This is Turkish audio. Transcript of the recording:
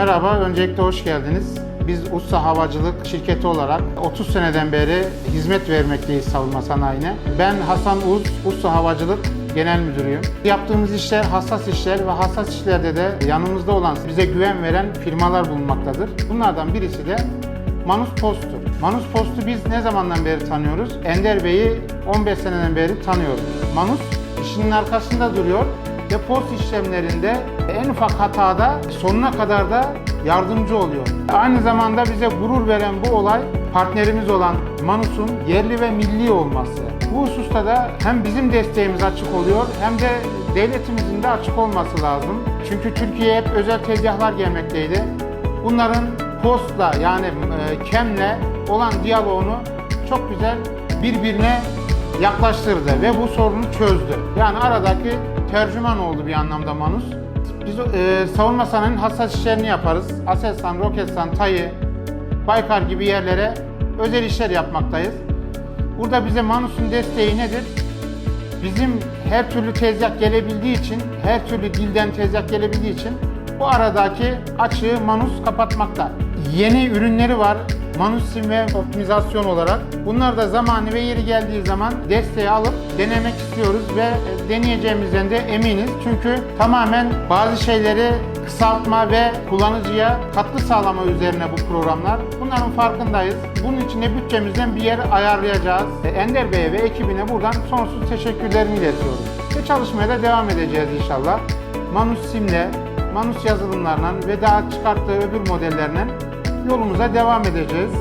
Merhaba, öncelikle hoş geldiniz. Biz Usta Havacılık şirketi olarak 30 seneden beri hizmet vermekteyiz savunma sanayine. Ben Hasan Uz, Usta Havacılık Genel Müdürüyüm. Yaptığımız işler hassas işler ve hassas işlerde de yanımızda olan, bize güven veren firmalar bulunmaktadır. Bunlardan birisi de Manus Post'tur. Manus Post'u biz ne zamandan beri tanıyoruz? Ender Bey'i 15 seneden beri tanıyoruz. Manus işinin arkasında duruyor ve post işlemlerinde en ufak hatada sonuna kadar da yardımcı oluyor. Aynı zamanda bize gurur veren bu olay partnerimiz olan Manus'un yerli ve milli olması. Bu hususta da hem bizim desteğimiz açık oluyor hem de devletimizin de açık olması lazım. Çünkü Türkiye'ye hep özel tezgahlar gelmekteydi. Bunların postla yani KEM'le olan diyaloğunu çok güzel birbirine yaklaştırdı ve bu sorunu çözdü. Yani aradaki tercüman oldu bir anlamda Manus. Biz savunma sanayinin hassas işlerini yaparız. Aselsan, Roketsan, TAİ, Baykar gibi yerlere özel işler yapmaktayız. Burada bize Manus'un desteği nedir? Bizim her türlü tezgah gelebildiği için, her türlü dilden tezgah gelebildiği için bu aradaki açığı Manus kapatmakta. Yeni ürünleri var. Manus sim ve optimizasyon olarak. Bunlar da zamanı ve yeri geldiği zaman desteği alıp denemek istiyoruz ve deneyeceğimizden de eminiz. Çünkü tamamen bazı şeyleri kısaltma ve kullanıcıya katkı sağlama üzerine bu programlar. Bunların farkındayız. Bunun için de bütçemizden bir yer ayarlayacağız. Ender Bey'e ve ekibine buradan sonsuz teşekkürlerimi iletiyoruz. Ve çalışmaya da devam edeceğiz inşallah. Manus simle, Manus yazılımlarla ve daha çıkarttığı öbür modellerle yolumuza devam edeceğiz.